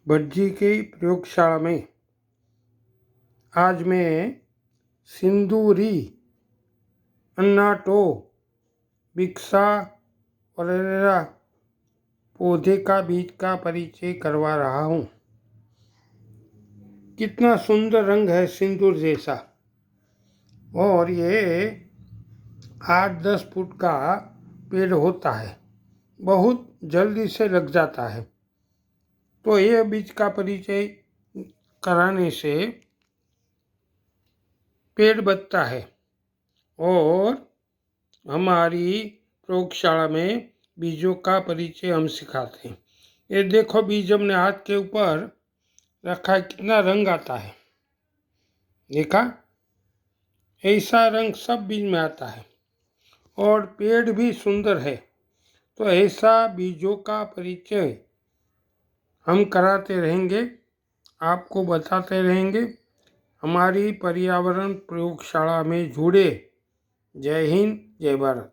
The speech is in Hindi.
भटजी की प्रयोगशाला में आज मैं सिंदूरी अन्नाटो बिक्सा वरेरा पौधे का बीज का परिचय करवा रहा हूँ। कितना सुंदर रंग है, सिंदूर जैसा। और ये 8-10 फुट का पेड़ होता है, बहुत जल्दी से लग जाता है। तो ये बीज का परिचय कराने से पेड़ बचता है और हमारी प्रयोगशाला में बीजों का परिचय हम सिखाते हैं। ये देखो, बीज हमने हाथ के ऊपर रखा है, कितना रंग आता है, देखा? ऐसा रंग सब बीज में आता है और पेड़ भी सुंदर है। तो ऐसा बीजों का परिचय हम कराते रहेंगे, आपको बताते रहेंगे। हमारी पर्यावरण प्रयोगशाला में जुड़े। जय हिंद, जय भारत।